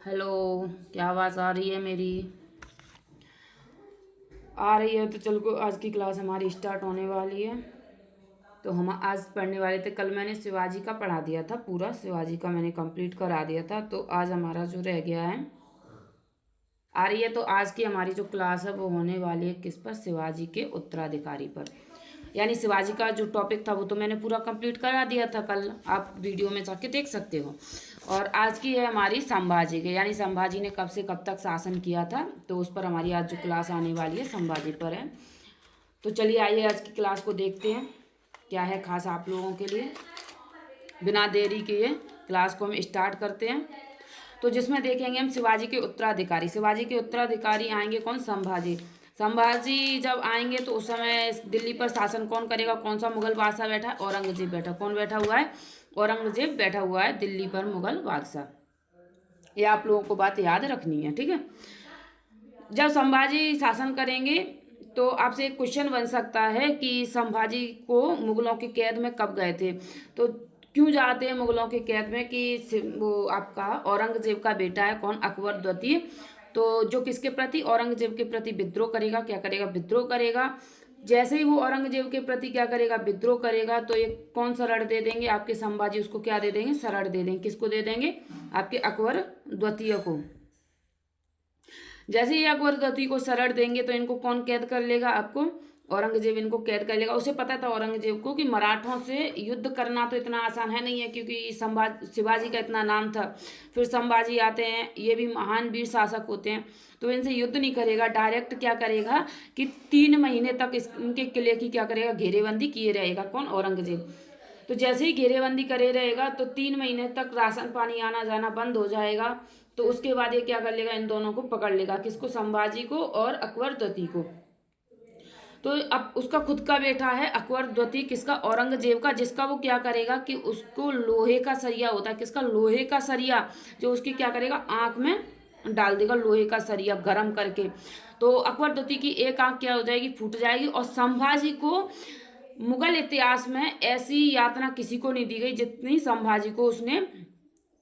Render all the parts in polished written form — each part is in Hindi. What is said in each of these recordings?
हेलो। क्या आवाज़ आ रही है मेरी? आ रही है तो चल को आज की क्लास हमारी स्टार्ट होने वाली है। तो हम आज पढ़ने वाले थे, कल मैंने शिवाजी का पढ़ा दिया था, पूरा शिवाजी का मैंने कंप्लीट करा दिया था। तो आज हमारा जो रह गया है आ रही है। तो आज की हमारी जो क्लास है वो होने वाली है किस पर? शिवाजी के उत्तराधिकारी पर। यानी शिवाजी का जो टॉपिक था वो तो मैंने पूरा कंप्लीट करा दिया था कल, आप वीडियो में जाके देख सकते हो। और आज की है हमारी संभाजी के, यानी संभाजी ने कब से कब तक शासन किया था, तो उस पर हमारी आज जो क्लास आने वाली है संभाजी पर है। तो चलिए आइए आज की क्लास को देखते हैं क्या है खास आप लोगों के लिए। बिना देरी किए क्लास को हम स्टार्ट करते हैं। तो जिसमें देखेंगे हम शिवाजी के उत्तराधिकारी। शिवाजी के उत्तराधिकारी आएंगे कौन? संभाजी। संभाजी जब आएंगे तो उस समय दिल्ली पर शासन कौन करेगा? कौन सा मुगल बादशाह बैठा है? औरंगजेब बैठा। कौन बैठा हुआ है? औरंगजेब बैठा हुआ है दिल्ली पर, मुगल बादशाह। ये आप लोगों को बात याद रखनी है, ठीक है। जब संभाजी शासन करेंगे तो आपसे एक क्वेश्चन बन सकता है कि संभाजी को मुगलों की कैद में कब गए थे। तो क्यों जाते हैं मुगलों की कैद में? कि वो आपका औरंगजेब का बेटा है कौन? अकबर द्वितीय। तो जो किसके प्रति? औरंगजेब के प्रति विद्रोह करेगा। क्या करेगा? विद्रोह करेगा। जैसे ही वो औरंगजेब के प्रति क्या करेगा? विद्रोह करेगा। तो ये कौन शरण दे देंगे? आपके संभाजी उसको क्या दे देंगे? शरण दे देंगे। किसको दे देंगे? आपके अकबर द्वितीय को। जैसे ही अकबर गति को शरण देंगे तो इनको कौन कैद कर लेगा? आपको औरंगजेब इनको कैद कर लेगा। उसे पता था औरंगजेब को कि मराठों से युद्ध करना तो इतना आसान है नहीं है, क्योंकि शिवाजी का इतना नाम था। फिर संभाजी आते हैं, ये भी महान वीर शासक होते हैं, तो इनसे युद्ध नहीं करेगा। डायरेक्ट क्या करेगा कि 3 महीने तक इनके किले की क्या करेगा? घेरेबंदी किए रहेगा। कौन? औरंगजेब। तो जैसे ही घेरेबंदी करे रहेगा तो 3 महीने तक राशन पानी आना जाना बंद हो जाएगा। तो उसके बाद ये क्या कर लेगा? इन दोनों को पकड़ लेगा। किसको? संभाजी को और अकबर द्वितीय को। तो अब उसका खुद का बेटा है अकबर द्वितीय, किसका? औरंगजेब का, जिसका वो क्या करेगा कि उसको लोहे का सरिया होता है। किसका? लोहे का सरिया, जो उसकी क्या करेगा? आंख में डाल देगा लोहे का सरिया गर्म करके। तो अकबर द्वितीय की एक आंख क्या हो जाएगी? फूट जाएगी। और संभाजी को मुगल इतिहास में ऐसी यातना किसी को नहीं दी गई जितनी संभाजी को उसने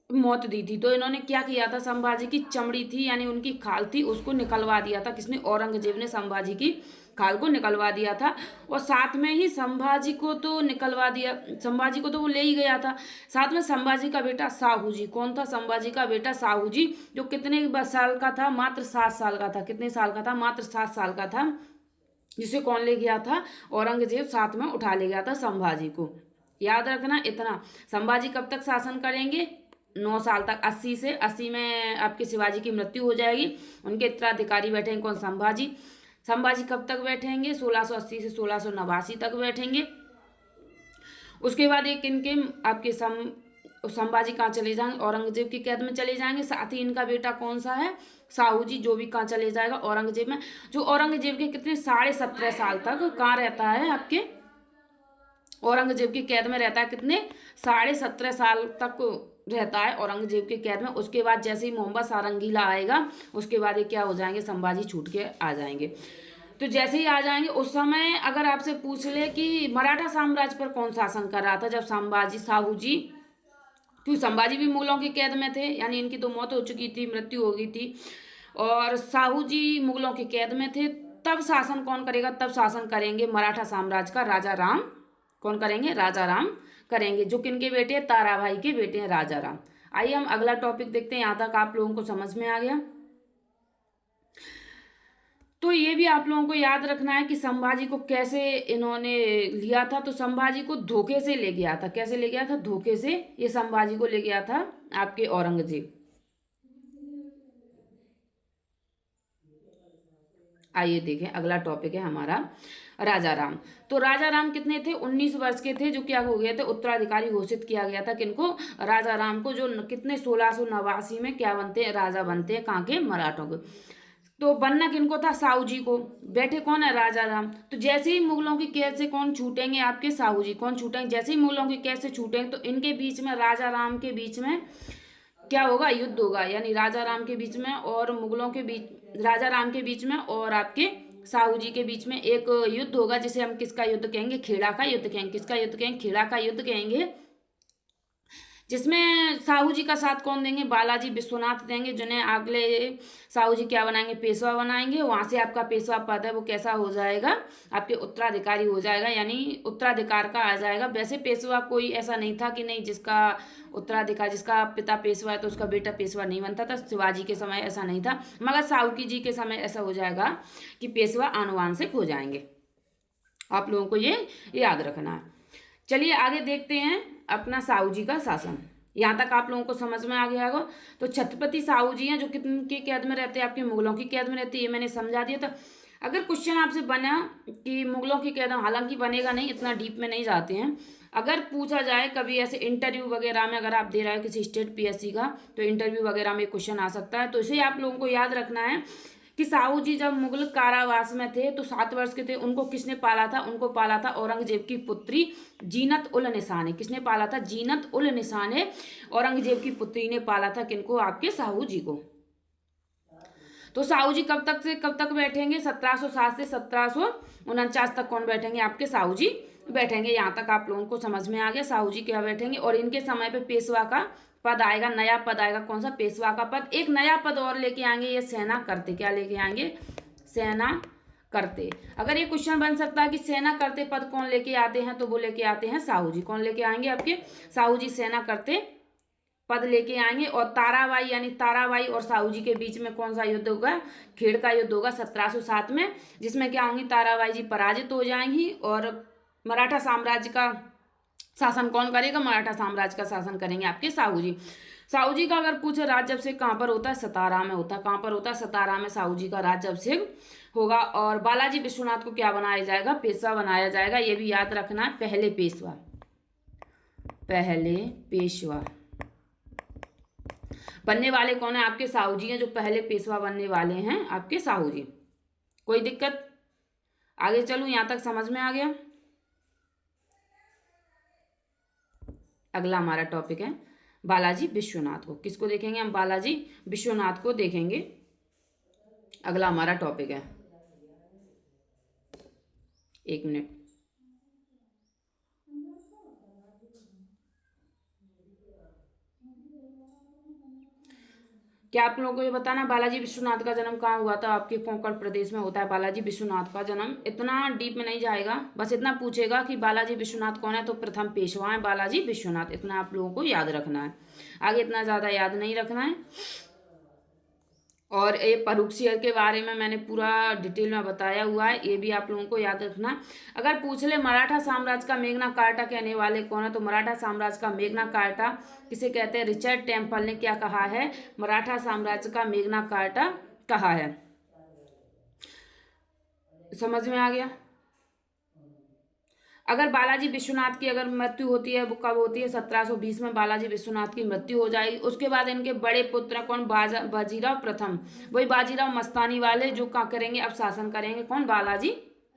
मौत दी थी। तो इन्होंने क्या किया था? संभाजी की चमड़ी थी, यानी उनकी खाल थी, उसको निकलवा दिया था। किसने? औरंगजेब ने संभाजी की खाल को निकलवा दिया था। और साथ में ही संभाजी को तो निकलवा दिया, संभाजी को तो वो ले ही गया था। साथ में संभाजी का बेटा साहू जी। कौन था? संभाजी का बेटा साहू जी, जो कितने साल का था? मात्र 7 साल का था। कितने साल का था? मात्र 7 साल का था। जिसे कौन ले गया था? औरंगजेब साथ में उठा ले गया था संभाजी को। याद रखना इतना। संभाजी कब तक शासन करेंगे? 9 साल तक। 80 में आपके शिवाजी की मृत्यु हो जाएगी। उनके उत्तराधिकारी बैठेंगे कौन? संभाजी। संभाजी कब तक बैठेंगे? 1680 से 1689 तक बैठेंगे। उसके बाद एक इनके आपके संभाजी कहाँ चले जाएंगे? औरंगजेब की कैद में चले जाएंगे। साथ ही इनका बेटा कौन सा है? साहू जी, जो भी कहाँ चले जाएगा? औरंगजेब में। जो औरंगजेब के कितने 17.5 साल तक कहाँ रहता है? आपके औरंगजेब की कैद में रहता है। कितने? 17.5 साल तक रहता है औरंगजेब की कैद में। उसके बाद जैसे ही मोहम्मद सारंगीला आएगा उसके बाद ये क्या हो जाएंगे? संभाजी छूट के आ जाएंगे। तो जैसे ही आ जाएंगे उस समय अगर आपसे पूछ ले कि मराठा साम्राज्य पर कौन शासन कर रहा था जब संभाजी साहू जी, क्योंकि संभाजी भी मुगलों की कैद में थे, यानी इनकी तो मौत हो चुकी थी, मृत्यु हो गई थी, और साहू जी मुगलों की कैद में थे। तब शासन कौन करेगा? तब शासन करेंगे मराठा साम्राज्य का राजा राम। कौन करेंगे? राजा राम करेंगे, जो किनके बेटे हैं? ताराबाई के बेटे हैं राजा राम। आइए हम अगला टॉपिक देखते हैं। यहाँ तक आप लोगों को समझ में आ गया? तो ये भी आप लोगों को याद रखना है कि संभाजी को कैसे इन्होंने लिया था। तो संभाजी को धोखे से ले गया था। कैसे ले गया था? धोखे से ये संभाजी को ले गया था आपके औरंगजेब। आइए देखें, अगला टॉपिक है हमारा राजा राम। तो राजा राम कितने थे? 19 वर्ष के थे, जो क्या हो गए थे? उत्तराधिकारी घोषित किया गया था। किनको? राजा राम को, जो कितने 1689 में क्या बनते हैं? राजा बनते हैं। कहाँ के? मराठों के। तो बनना किनको था? साहू जी को। बैठे कौन है? राजा राम। तो जैसे ही मुगलों की कैद से कौन छूटेंगे? आपके साहू जी। कौन छूटेंगे? जैसे ही मुगलों की कैद से छूटेंगे तो इनके बीच में, राजा राम के बीच में क्या होगा? युद्ध होगा। यानी राजा राम के बीच में और मुगलों के बीच, राजा राम के बीच में और आपके साहू जी के बीच में एक युद्ध होगा, जिसे हम किसका युद्ध कहेंगे? खेड़ा का युद्ध कहेंगे। किसका युद्ध कहेंगे? खेड़ा का युद्ध कहेंगे। जिसमें साहू जी का साथ कौन देंगे, बालाजी विश्वनाथ देंगे, जिन्हें अगले साहू जी क्या बनाएंगे, पेशवा बनाएंगे। वहां से आपका पेशवा पद है वो कैसा हो जाएगा, आपके उत्तराधिकारी हो जाएगा, यानी उत्तराधिकार का आ जाएगा। वैसे पेशवा कोई ऐसा नहीं था कि नहीं जिसका उत्तराधिकार, जिसका पिता पेशवा है तो उसका बेटा पेशवा नहीं बनता था। शिवाजी के समय ऐसा नहीं था, मगर साहू जी के समय ऐसा हो जाएगा कि पेशवा आनुवांशिक हो जाएंगे। आप लोगों को ये याद रखना है। चलिए आगे देखते हैं अपना साहू जी का शासन। यहाँ तक आप लोगों को समझ में आ गया होगा। तो छत्रपति साहू जी हैं जो किनकी कैद में रहते हैं, आपके मुगलों की कैद में रहती है, ये मैंने समझा दिया था। अगर क्वेश्चन आपसे बना कि मुगलों की कैद, हालांकि बनेगा नहीं, इतना डीप में नहीं जाते हैं। अगर पूछा जाए कभी ऐसे इंटरव्यू वगैरह में, अगर आप दे रहे हो किसी स्टेट पीएससी का, तो इंटरव्यू वगैरह में क्वेश्चन आ सकता है। तो इसे आप लोगों को याद रखना है कि साहू जी जब मुगल कारावास में थे तो 7 वर्ष के थे। उनको किसने पाला था, उनको पाला था औरंगजेब की पुत्री जीनत उल निसा ने। किसने पाला था, जीनत उल निसा ने औरंगजेब की पुत्री ने पाला था। किनको, आपके साहू जी को। तो साहू जी कब तक से कब तक बैठेंगे, 1707 से 1749 तक कौन बैठेंगे, आपके साहू जी बैठेंगे। यहाँ तक आप लोगों को समझ में आ गया साहू जी क्या बैठेंगे। और इनके समय पे पेशवा का पद आएगा, नया पद आएगा। कौन सा, पेशवा का पद। एक नया पद और लेके आएंगे, ये सेना करते। क्या लेके आएंगे, सेना करते। अगर ये क्वेश्चन बन सकता है कि सेना करते पद कौन लेके आते हैं, तो वो लेके आते हैं साहू जी। कौन लेके आएंगे, आपके साहू जी सेना करते पद लेके आएंगे। और ताराबाई, यानी ताराबाई और साहू जी के बीच में कौन सा युद्ध होगा, खेड़ का युद्ध होगा 1707 में, जिसमें क्या होंगी, ताराबाई जी पराजित हो जाएंगी। और मराठा साम्राज्य का शासन कौन करेगा, मराठा साम्राज्य का शासन करेंगे आपके साहू जी। साहू जी का अगर पूछे राज्याभिषेक कहाँ पर होता है, सतारा में होता है। कहाँ पर होता है, सतारा में साहू जी का राज्याभिषेक होगा। और बालाजी विश्वनाथ को क्या बनाया जाएगा, पेशवा बनाया जाएगा। ये भी याद रखना है, पहले पेशवा, पहले पेशवा बनने वाले कौन है, आपके साहू जी हैं। जो पहले पेशवा बनने वाले हैं आपके साहू जी। कोई दिक्कत, आगे चलूं, यहां तक समझ में आ गया। अगला हमारा टॉपिक है बालाजी विश्वनाथ को। किसको देखेंगे हम, बालाजी विश्वनाथ को देखेंगे। अगला हमारा टॉपिक है, एक मिनट। क्या आप लोगों को ये बताना, बालाजी विश्वनाथ का जन्म कहाँ हुआ था, आपके कोंकण प्रदेश में होता है बालाजी विश्वनाथ का जन्म। इतना डीप में नहीं जाएगा, बस इतना पूछेगा कि बालाजी विश्वनाथ कौन है, तो प्रथम पेशवा है बालाजी विश्वनाथ। इतना आप लोगों को याद रखना है, आगे इतना ज़्यादा याद नहीं रखना है। और ये परुक्षीयर के बारे में मैंने पूरा डिटेल में बताया हुआ है, ये भी आप लोगों को याद रखना। अगर पूछ ले मराठा साम्राज्य का मेघना कार्टा कहने वाले कौन है, तो मराठा साम्राज्य का मेघना कार्टा किसे कहते हैं, रिचर्ड टेम्पल ने क्या कहा है, मराठा साम्राज्य का मेघना कार्टा कहा है। समझ में आ गया। अगर बालाजी विश्वनाथ की अगर मृत्यु होती है, वो कब होती है, 1720 में बालाजी विश्वनाथ की मृत्यु हो जाएगी। उसके बाद इनके बड़े पुत्र कौन, बाजीराव प्रथम, वही बाजीराव मस्तानी वाले जो क्या करेंगे, अब शासन करेंगे। कौन, बालाजी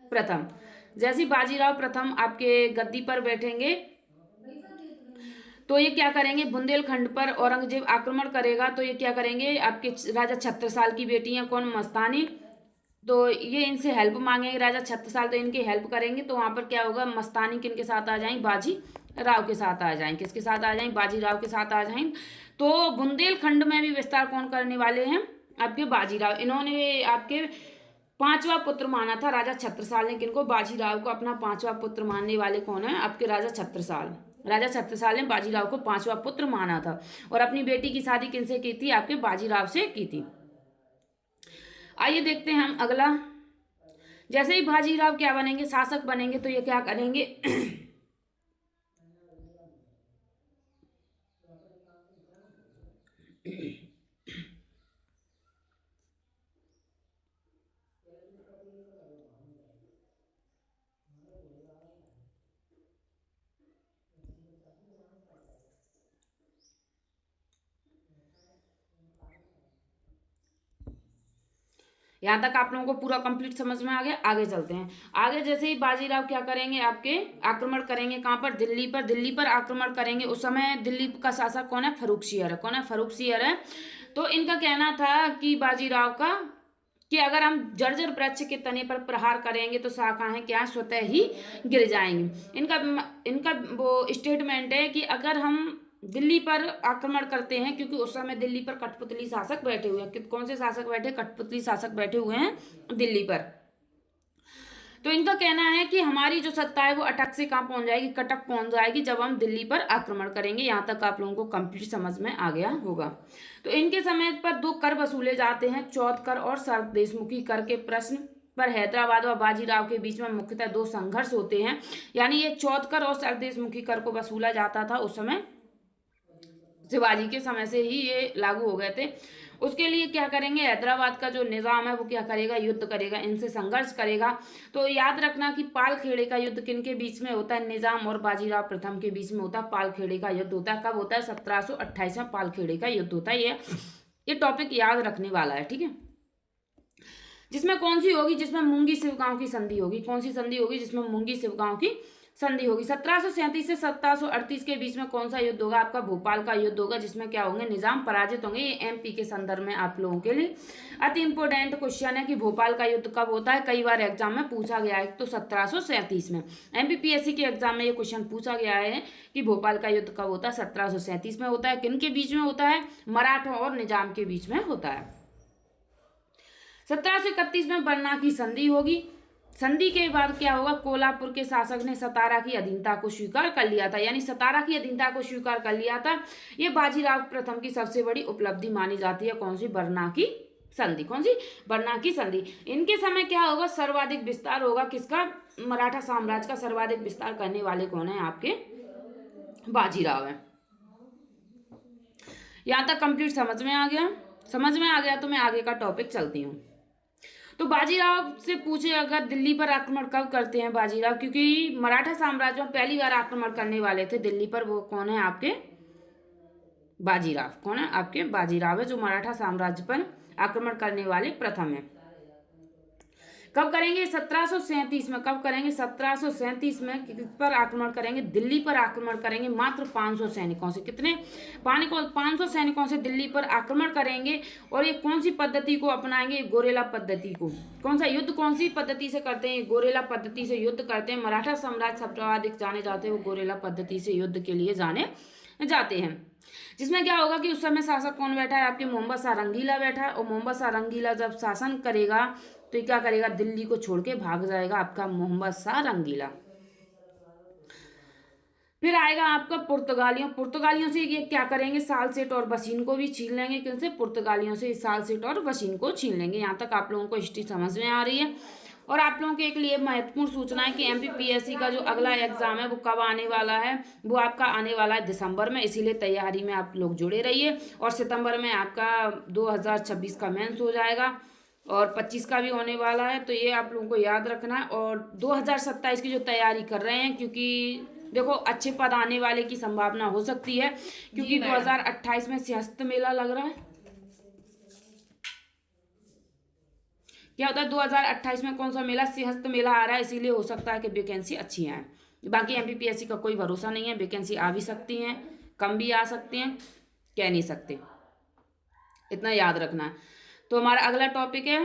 प्रथम। जैसे बाजीराव प्रथम आपके गद्दी पर बैठेंगे तो ये क्या करेंगे, बुंदेलखंड पर औरंगजेब आक्रमण करेगा तो ये क्या करेंगे, आपके राजा छत्रसाल की बेटी है कौन, मस्तानी, तो ये इनसे हेल्प मांगेंगे राजा छत्रसाल, तो इनकी हेल्प करेंगे। तो वहां पर क्या होगा, मस्तानी किन के साथ आ जाएंगे, बाजी राव के साथ आ जाएंगे। किसके साथ आ जाएंगे, बाजी राव के साथ आ जाएंगे। तो बुंदेलखंड में भी विस्तार कौन करने वाले हैं, आपके बाजीराव। इन्होंने आपके 5वां पुत्र माना था राजा छत्रसाल ने। किनको, बाजीराव को अपना 5वां पुत्र मानने वाले कौन है, आपके राजा छत्रसाल। राजा छत्रसाल ने बाजीराव को 5वां पुत्र माना था। और अपनी बेटी की शादी किनसे की थी, आपके बाजीराव से की थी। आइए देखते हैं हम अगला। जैसे ही बाजीराव क्या बनेंगे, शासक बनेंगे, तो ये क्या करेंगे यहाँ तक आप लोगों को पूरा कंप्लीट समझ में आ गया। आगे चलते हैं। आगे जैसे ही बाजीराव क्या करेंगे, आपके आक्रमण करेंगे। कहाँ पर, दिल्ली पर। दिल्ली पर आक्रमण करेंगे। उस समय दिल्ली का शासक कौन है, फर्रुखसियर है। कौन है, फर्रुखसियर है। तो इनका कहना था कि बाजीराव का, कि अगर हम जर्जर वृक्ष के तने पर प्रहार करेंगे तो शाखाएं क्या, स्वतः ही गिर जाएंगी। इनका वो स्टेटमेंट है कि अगर हम दिल्ली पर आक्रमण करते हैं, क्योंकि उस समय दिल्ली पर कठपुतली शासक बैठे हुए हैं। कौन से शासक बैठे? कठपुतली शासक बैठे हुए हैं दिल्ली पर। तो इनका कहना है कि हमारी जो सत्ता है वो अटक से कहाँ पहुंच जाएगी, कटक पहुंच जाएगी जब हम दिल्ली पर आक्रमण करेंगे। यहाँ तक आप लोगों को कंप्लीट समझ में आ गया होगा। तो इनके समय पर 2 कर वसूले जाते हैं, चौथ कर और सरदेशमुखी कर के प्रश्न पर हैदराबाद और बाजीराव के बीच में मुख्यतः 2 संघर्ष होते हैं। यानी ये चौथ कर और सरदेशमुखी कर को वसूला जाता था उस समय, शिवाजी के समय से ही ये लागू हो गए थे। उसके लिए क्या करेंगे, हैदराबाद का जो निज़ाम है वो क्या करेगा, युद्ध करेगा, इनसे संघर्ष करेगा। तो याद रखना कि पालखेड़े का युद्ध किन के बीच में होता है, निज़ाम और बाजीराव प्रथम के बीच में होता है। पालखेड़े का युद्ध होता है, कब होता है, 1728 में पालखेड़े का युद्ध होता है। ये टॉपिक याद रखने वाला है, ठीक है। जिसमें कौन सी होगी, जिसमें मुंगी शिवगांव की संधि होगी। कौन सी संधि होगी? जिसमें मुंगी शिवगांव की संधि होगी। 1737 से 1738 के बीच में कौन सा युद्ध होगा? आपका भोपाल का युद्ध होगा, जिसमें क्या होंगे, निजाम पराजित होंगे। ये एमपी के संदर्भ में आप लोगों के लिए अति इंपोर्टेंट क्वेश्चन है कि भोपाल का युद्ध कब होता है। कई बार एग्जाम में पूछा गया है। तो 1737 में एमपीपीएससी के एग्जाम में ये क्वेश्चन पूछा गया है कि भोपाल का युद्ध कब होता है, 1737 में होता है। किन के बीच में होता है? मराठों और निजाम के बीच में होता है। 1731 में बरना की संधि होगी। संधि के बाद क्या होगा, कोल्हापुर के शासक ने सतारा की अधीनता को स्वीकार कर लिया था। यानी सतारा की अधीनता को स्वीकार कर लिया था। ये बाजीराव प्रथम की सबसे बड़ी उपलब्धि मानी जाती है। कौन सी? बरना की संधि। कौन सी? बरना की संधि। इनके समय क्या होगा, सर्वाधिक विस्तार होगा किसका? मराठा साम्राज्य का सर्वाधिक विस्तार करने वाले कौन है? आपके बाजीराव है। यहां तक कंप्लीट समझ में आ गया? समझ में आ गया तो मैं आगे का टॉपिक चलती हूँ। तो बाजीराव से पूछे अगर दिल्ली पर आक्रमण कब करते हैं बाजीराव, क्योंकि मराठा साम्राज्य में पहली बार आक्रमण करने वाले थे दिल्ली पर, वो कौन है? आपके बाजीराव। कौन है? आपके बाजीराव है, जो मराठा साम्राज्य पर आक्रमण करने वाले प्रथम है। कब करेंगे? 1737 में। कब करेंगे? 1737 में किस पर आक्रमण करेंगे? दिल्ली पर आक्रमण करेंगे। मात्र 500 सैनिकों से। कितने? 500 सैनिकों से दिल्ली पर आक्रमण करेंगे। और ये कौन सी पद्धति को अपनाएंगे? गोरेला पद्धति को। कौन सा युद्ध कौन सी पद्धति से करते हैं? गोरेला पद्धति से युद्ध करते हैं। मराठा साम्राज्य सर्वाधिक जाने जाते हैं वो गोरेला पद्धति से युद्ध के लिए जाने जाते हैं। जिसमें क्या होगा कि उस समय शासक कौन बैठा है? आपके मोहम्मद शाह रंगीला बैठा है। और मोहम्मद शाह रंगीला जब शासन करेगा तो ये क्या करेगा? दिल्ली को छोड़ के भाग जाएगा आपका मोहम्मद शाह रंगीला। फिर आएगा आपका पुर्तगालियों से ये क्या करेंगे? सालसेट और वसीन को भी छीन लेंगे। किनसे? पुर्तगालियों से सालसेट और वसीन को छीन लेंगे। यहाँ तक आप लोगों को हिस्ट्री समझ में आ रही है। और आप लोगों के एक लिए महत्वपूर्ण सूचना है कि एमपीपीएससी का जो अगला एग्जाम है वो कब आने वाला है? वो आपका आने वाला है दिसंबर में। इसीलिए तैयारी में आप लोग जुड़े रहिए। और सितंबर में आपका 2026 का मेंस हो जाएगा और 25 का भी होने वाला है। तो ये आप लोगों को याद रखना है। और 2027 की जो तैयारी कर रहे हैं, क्योंकि देखो अच्छे पद आने वाले की संभावना हो सकती है, क्योंकि 2028 में सिंहस्थ मेला लग रहा है। क्या होता है? 2028 में कौन सा मेला? सिंहस्थ मेला आ रहा है। इसीलिए हो सकता है कि वैकेंसी अच्छी आए। बाकी एमपीपीएससी का कोई भरोसा नहीं है, वैकेंसी आ भी सकती हैं, कम भी आ सकती हैं, कह नहीं सकते। इतना याद रखना है। तो हमारा अगला टॉपिक है,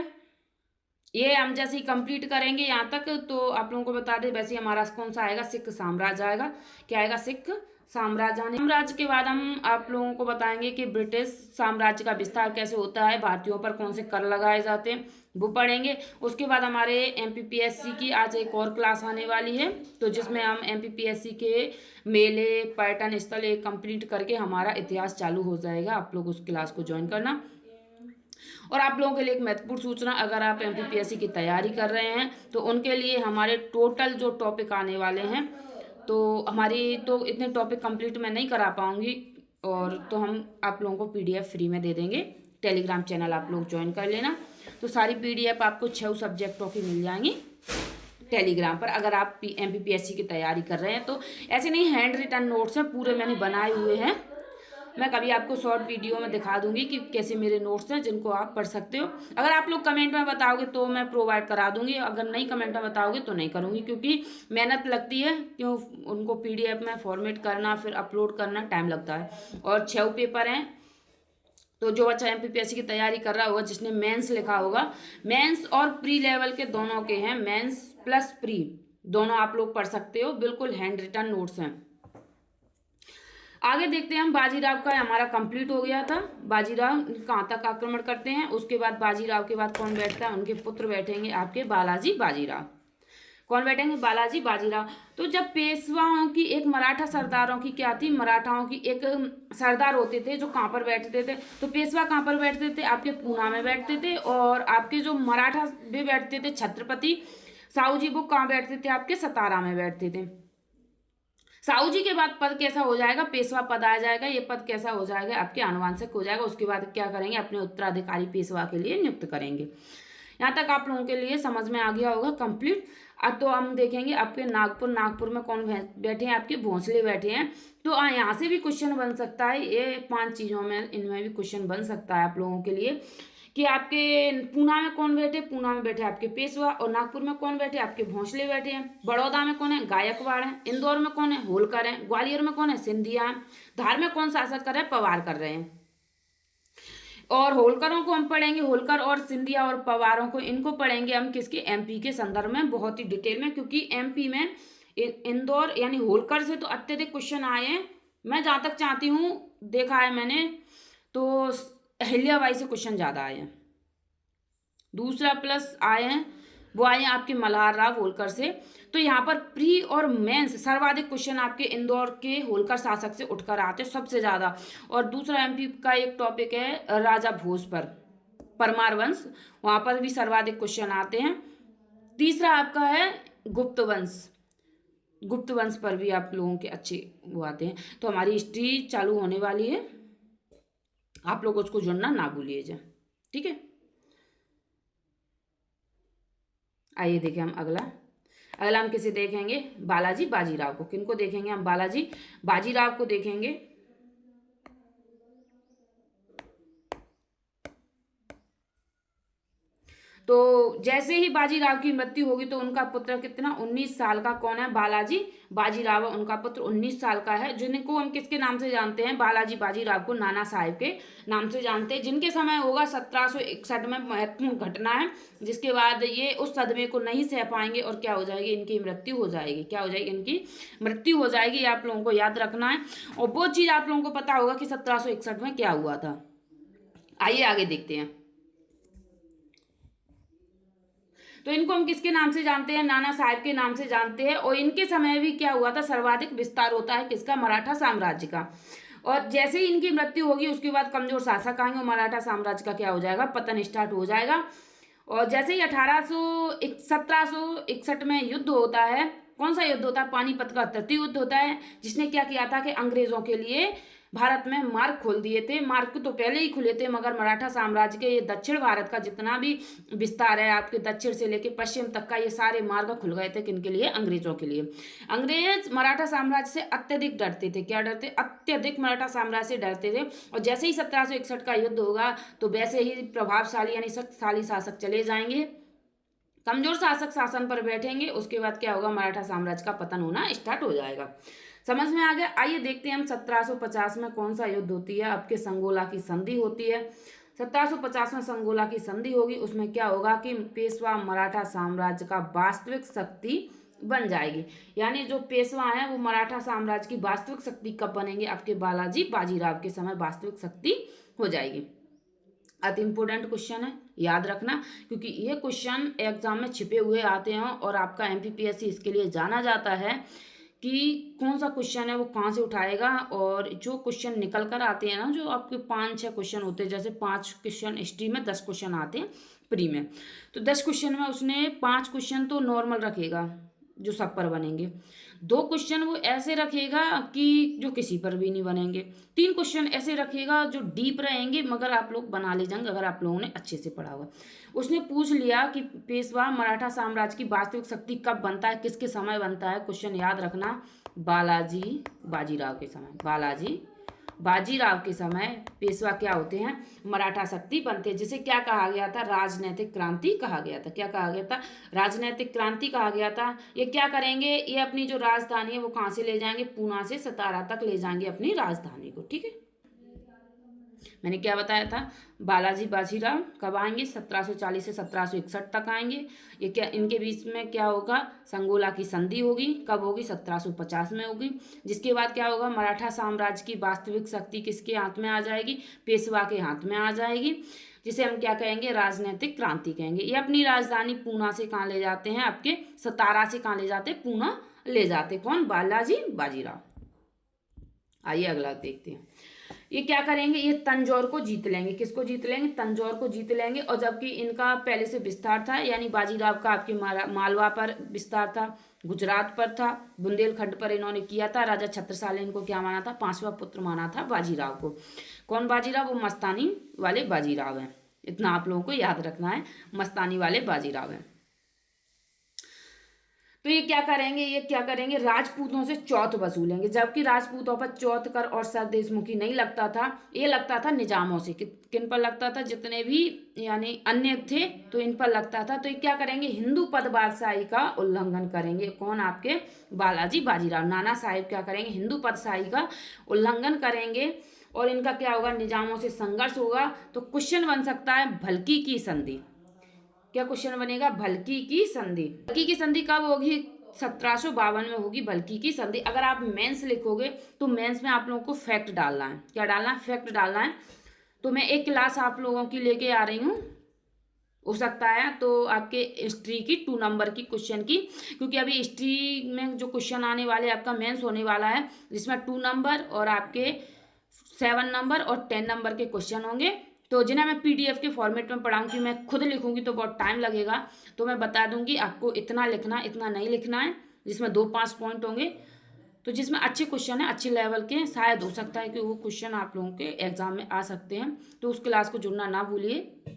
ये हम जैसे ही कंप्लीट करेंगे यहाँ तक तो आप लोगों को बता दें, वैसे हमारा कौन सा आएगा? सिख साम्राज्य आएगा। क्या आएगा? सिख साम्राज्य। साम्राज्य के बाद हम आप लोगों को बताएंगे कि ब्रिटिश साम्राज्य का विस्तार कैसे होता है, भारतीयों पर कौन से कर लगाए जाते हैं, वो पढ़ेंगे। उसके बाद हमारे एमपीपीएससी की आज एक और क्लास आने वाली है, तो जिसमें हम एमपीपीएससी के मेले, पर्यटन स्थल एक कंप्लीट करके हमारा इतिहास चालू हो जाएगा। आप लोग उस क्लास को ज्वाइन करना। और आप लोगों के लिए एक महत्वपूर्ण सूचना, अगर आप एमपीपीएससी की तैयारी कर रहे हैं तो उनके लिए हमारे टोटल जो टॉपिक आने वाले हैं, तो हमारी तो इतने टॉपिक कंप्लीट मैं नहीं करा पाऊंगी, और तो हम आप लोगों को पीडीएफ फ्री में दे देंगे। टेलीग्राम चैनल आप लोग ज्वाइन कर लेना। तो सारी पीडीएफ आपको 6 सब्जेक्टों की मिल जाएंगी टेलीग्राम पर, अगर आप एमपीपीएससी की तैयारी कर रहे हैं तो। ऐसे नहीं, हैंड रिटन नोट्स हैं, पूरे मैंने बनाए हुए हैं। मैं कभी आपको शॉर्ट वीडियो में दिखा दूंगी कि कैसे मेरे नोट्स हैं, जिनको आप पढ़ सकते हो। अगर आप लोग कमेंट में बताओगे तो मैं प्रोवाइड करा दूंगी, अगर नहीं कमेंट में बताओगे तो नहीं करूंगी, क्योंकि मेहनत लगती है, क्यों उनको पीडीएफ में फॉर्मेट करना, फिर अपलोड करना, टाइम लगता है। और 6 पेपर हैं। तो जो बच्चा एमपीपीएससी की तैयारी कर रहा होगा, जिसने मेंस लिखा होगा, मेंस और प्री लेवल के दोनों के हैं, मेंस प्लस प्री दोनों आप लोग पढ़ सकते हो, बिल्कुल हैंड रिटन नोट्स हैं। आगे देखते हैं हम, बाजीराव का हमारा कंप्लीट हो गया था। बाजीराव कहाँ तक आक्रमण करते हैं, उसके बाद बाजीराव के बाद कौन बैठता है, उनके पुत्र बैठेंगे आपके बालाजी बाजीराव। कौन बैठेंगे, बालाजी बाजीराव। तो जब पेशवाओं की एक मराठा सरदारों की क्या थी, मराठाओं की एक सरदार होते थे जो कहाँ पर बैठते थे, तो पेशवा कहाँ पर बैठते थे, आपके पूना में बैठते थे। और आपके जो मराठा भी बैठते थे छत्रपति साहू जी, वो कहाँ बैठते थे, आपके सतारा में बैठते थे। साहू जी के बाद पद कैसा हो जाएगा, पेशवा पद आ जाएगा। ये पद कैसा हो जाएगा, आपके आनुवंशिक हो जाएगा। उसके बाद क्या करेंगे, अपने उत्तराधिकारी पेशवा के लिए नियुक्त करेंगे। यहाँ तक आप लोगों के लिए समझ में आ गया होगा कंप्लीट। अब तो हम देखेंगे आपके नागपुर में कौन बैठे हैं, आपके भोंसले बैठे हैं। तो यहाँ से भी क्वेश्चन बन सकता है, ये 5 चीज़ों में इनमें भी क्वेश्चन बन सकता है आप लोगों के लिए कि आपके पूना में कौन बैठे, पूना में बैठे आपके पेशवा, और नागपुर में कौन बैठे, आपके भोंसले बैठे हैं। बड़ौदा में कौन है, गायकवाड़ है। इंदौर में कौन है, होलकर है। ग्वालियर में कौन है, सिंधिया है। धार में कौन शासक कर रहे हैं, पवार कर रहे हैं। और होलकरों को हम पढ़ेंगे, होलकर और सिंधिया और पवारों को, इनको पढ़ेंगे हम किसके, एमपी के संदर्भ में बहुत ही डिटेल में, क्योंकि एमपी में इंदौर यानी होलकर से तो अत्यधिक क्वेश्चन आए हैं। मैं जहाँ तक चाहती हूँ देखा है मैंने, तो अहिल्याबाई से क्वेश्चन ज़्यादा आए हैं। दूसरा प्लस आए हैं, वो आए हैं आपके मल्हार राव होलकर से। तो यहाँ पर प्री और मेंस सर्वाधिक क्वेश्चन आपके इंदौर के होलकर शासक से उठकर आते हैं सबसे ज़्यादा। और दूसरा एमपी का एक टॉपिक है राजा भोज पर, परमार वंश, वहाँ पर भी सर्वाधिक क्वेश्चन आते हैं। तीसरा आपका है गुप्त वंश, गुप्त वंश पर भी आप लोगों के अच्छे वो आते हैं। तो हमारी हिस्ट्री चालू होने वाली है, आप लोग उसको जुड़ना ना भूलिएगा, ठीक है। आइए देखें हम अगला हम किसे देखेंगे, बालाजी बाजीराव को। किनको देखेंगे हम, बालाजी बाजीराव को देखेंगे। तो जैसे ही बाजीराव की मृत्यु होगी तो उनका पुत्र कितना, 19 साल का कौन है, बालाजी बाजीराव, उनका पुत्र 19 साल का है। जिनको हम किसके नाम से जानते हैं, बालाजी बाजीराव को नाना साहेब के नाम से जानते हैं। जिनके समय होगा 1761 में महत्वपूर्ण घटना है, जिसके बाद ये उस सदमे को नहीं सह पाएंगे और क्या हो जाएगी, इनकी मृत्यु हो जाएगी। क्या हो जाएगी, इनकी मृत्यु हो जाएगी। ये आप लोगों को याद रखना है। और वो चीज़ आप लोगों को पता होगा कि 1761 में क्या हुआ था। आइए आगे देखते हैं। तो इनको हम किसके नाम से जानते हैं, नाना साहेब के नाम से जानते हैं। और इनके समय भी क्या हुआ था, सर्वाधिक विस्तार होता है किसका, मराठा साम्राज्य का। और जैसे ही इनकी मृत्यु होगी उसके बाद कमजोर शासक आएंगे और मराठा साम्राज्य का क्या हो जाएगा, पतन स्टार्ट हो जाएगा। और जैसे ही 1761 में युद्ध होता है, कौन सा युद्ध होता है, पानीपत का तृतीय युद्ध होता है, जिसने क्या किया था कि अंग्रेजों के लिए भारत में मार्ग खोल दिए थे। मार्ग तो पहले ही खुले थे, मगर मराठा साम्राज्य के ये दक्षिण भारत का जितना भी विस्तार है, आपके दक्षिण से लेके पश्चिम तक का, ये सारे मार्ग खुल गए थे। किनके लिए, अंग्रेजों के लिए। अंग्रेज मराठा साम्राज्य से अत्यधिक डरते थे। क्या डरते, अत्यधिक मराठा साम्राज्य से डरते थे। और जैसे ही 1761 का युद्ध होगा तो वैसे ही प्रभावशाली यानी शक्तिशाली शासक चले जाएंगे, कमजोर शासक शासन पर बैठेंगे। उसके बाद क्या होगा, मराठा साम्राज्य का पतन होना स्टार्ट हो जाएगा। समझ में आ गया। आइए देखते हैं हम 1750 में कौन सा युद्ध होती है, आपके संगोला की संधि होती है। 1750 में संगोला की संधि होगी। उसमें क्या होगा कि पेशवा मराठा साम्राज्य का वास्तविक शक्ति बन जाएगी। यानी जो पेशवा है वो मराठा साम्राज्य की वास्तविक शक्ति कब बनेंगे, आपके बालाजी बाजीराव के समय वास्तविक शक्ति हो जाएगी। अति इंपॉर्टेंट क्वेश्चन है, याद रखना, क्योंकि ये क्वेश्चन एग्जाम में छिपे हुए आते हैं और आपका एमपीपीएससी इसके लिए जाना जाता है कि कौन सा क्वेश्चन है वो कहाँ से उठाएगा। और जो क्वेश्चन निकल कर आते हैं ना, जो आपके 5-6 क्वेश्चन होते हैं, जैसे 5 क्वेश्चन हिस्ट्री में, 10 क्वेश्चन आते हैं प्री में, तो 10 क्वेश्चन में उसने 5 क्वेश्चन तो नॉर्मल रखेगा जो सब पर बनेंगे, 2 क्वेश्चन वो ऐसे रखेगा कि जो किसी पर भी नहीं बनेंगे, 3 क्वेश्चन ऐसे रखेगा जो डीप रहेंगे मगर आप लोग बना ले जाएंगे अगर आप लोगों ने अच्छे से पढ़ा होगा। उसने पूछ लिया कि पेशवा मराठा साम्राज्य की वास्तविक शक्ति कब बनता है, किसके समय बनता है। क्वेश्चन याद रखना, बालाजी बाजीराव के समय, बालाजी बाजीराव के समय पेशवा क्या होते हैं, मराठा शक्ति बनते हैं, जिसे क्या कहा गया था, राजनीतिक क्रांति कहा गया था। क्या कहा गया था, राजनीतिक क्रांति कहा गया था। ये क्या करेंगे, ये अपनी जो राजधानी है वो कहाँ से ले जाएंगे, पूना से सतारा तक ले जाएंगे अपनी राजधानी को, ठीक है। मैंने क्या बताया था, बालाजी बाजीराव कब आएंगे, 1740 से 1761 तक आएंगे। ये क्या, इनके बीच में क्या होगा, संगोला की संधि होगी, कब होगी, 1750 में होगी। जिसके बाद क्या होगा, मराठा साम्राज्य की वास्तविक शक्ति किसके हाथ में आ जाएगी, पेशवा के हाथ में आ जाएगी, जिसे हम क्या कहेंगे, राजनीतिक क्रांति कहेंगे। ये अपनी राजधानी पूना से कहाँ ले जाते हैं, आपके सतारा से कहाँ ले जाते हैं, पूना ले जाते। कौन, बालाजी बाजीराव। आइए अगला देखते हैं। ये क्या करेंगे, ये तंजौर को जीत लेंगे। किसको जीत लेंगे, तंजौर को जीत लेंगे। और जबकि इनका पहले से विस्तार था, यानी बाजीराव का आपके मालवा पर विस्तार था, गुजरात पर था, बुंदेलखंड पर इन्होंने किया था। राजा छत्रसाल ने इनको क्या माना था, पांचवा पुत्र माना था बाजीराव को। कौन बाजीराव, वो मस्तानी वाले बाजीराव हैं। इतना आप लोगों को याद रखना है, मस्तानी वाले बाजीराव हैं। तो ये क्या करेंगे, ये क्या करेंगे, राजपूतों से चौथ वसूलेंगे। जबकि राजपूतों पर चौथ कर और सरदेशमुखी नहीं लगता था, ये लगता था निजामों से। किन पर लगता था, जितने भी यानी अन्य थे तो इन पर लगता था। तो ये क्या करेंगे, हिंदू पद बादशाही का उल्लंघन करेंगे। कौन, आपके बालाजी बाजीराव, नाना साहिब क्या करेंगे, हिंदू पदशाही का उल्लंघन करेंगे। और इनका क्या होगा, निजामों से संघर्ष होगा। तो क्वेश्चन बन सकता है भलकी की संधि। क्या क्वेश्चन बनेगा, भलकी की संधि। भलकी की संधि कब होगी, 1752 में होगी भलकी की संधि। अगर आप मेंस लिखोगे तो मेंस में आप लोगों को फैक्ट डालना है। क्या डालना है, फैक्ट डालना है। तो मैं एक क्लास आप लोगों की लेके आ रही हूँ, हो सकता है तो आपके हिस्ट्री की 2 नंबर की क्वेश्चन की, क्योंकि अभी हिस्ट्री में जो क्वेश्चन आने वाले आपका मेंस होने वाला है, जिसमें 2 नंबर और आपके 7 नंबर और 10 नंबर के क्वेश्चन होंगे। तो जिन्हें मैं पीडीएफ के फॉर्मेट में पढ़ाऊंगी, मैं खुद लिखूंगी तो बहुत टाइम लगेगा। तो मैं बता दूंगी आपको, इतना लिखना, इतना नहीं लिखना है, जिसमें 2-5 पॉइंट होंगे। तो जिसमें अच्छे क्वेश्चन है, अच्छे लेवल के, शायद हो सकता है कि वो क्वेश्चन आप लोगों के एग्जाम में आ सकते हैं। तो उस क्लास को जुड़ना ना भूलिए।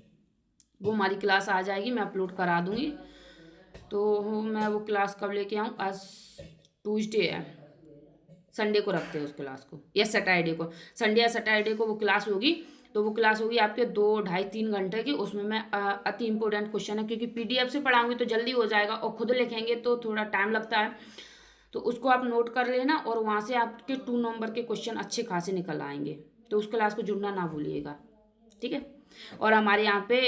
वो हमारी क्लास आ जाएगी, मैं अपलोड करा दूंगी। तो मैं वो क्लास कब लेके आऊँ, आज ट्यूसडे है, संडे को रखते हैं उस क्लास को, या सैटरडे को। संडे या सैटरडे को वो क्लास होगी। तो वो क्लास होगी आपके 2, ढाई, 3 घंटे की। उसमें मैं अति इंपॉर्टेंट क्वेश्चन है, क्योंकि पीडीएफ से पढ़ाऊंगी तो जल्दी हो जाएगा, और खुद लिखेंगे तो थोड़ा टाइम लगता है। तो उसको आप नोट कर लेना, और वहाँ से आपके 2 नंबर के क्वेश्चन अच्छे खासे निकल आएंगे। तो उस क्लास को जुड़ना ना भूलिएगा, ठीक है। और हमारे यहाँ पे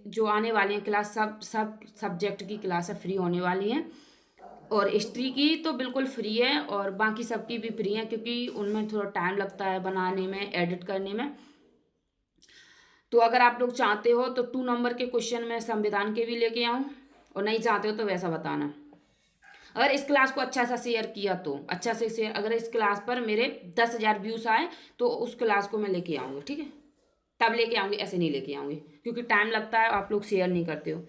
जो आने वाली है क्लास, सब सब्जेक्ट की क्लास है, फ्री होने वाली है। और हिस्ट्री की तो बिल्कुल फ्री है, और बाकी सबकी भी फ्री है, क्योंकि उनमें थोड़ा टाइम लगता है बनाने में, एडिट करने में। तो अगर आप लोग चाहते हो तो 2 नंबर के क्वेश्चन में संविधान के भी लेके आऊँ, और नहीं चाहते हो तो वैसा बताना। अगर इस क्लास को अच्छा सा शेयर किया तो अच्छा से शेयर, अगर इस क्लास पर मेरे 10,000 व्यूज आए तो उस क्लास को मैं लेके आऊँगी, ठीक है। तब लेके आऊँगी, ऐसे नहीं लेके आऊँगी, क्योंकि टाइम लगता है, आप लोग शेयर नहीं करते हो।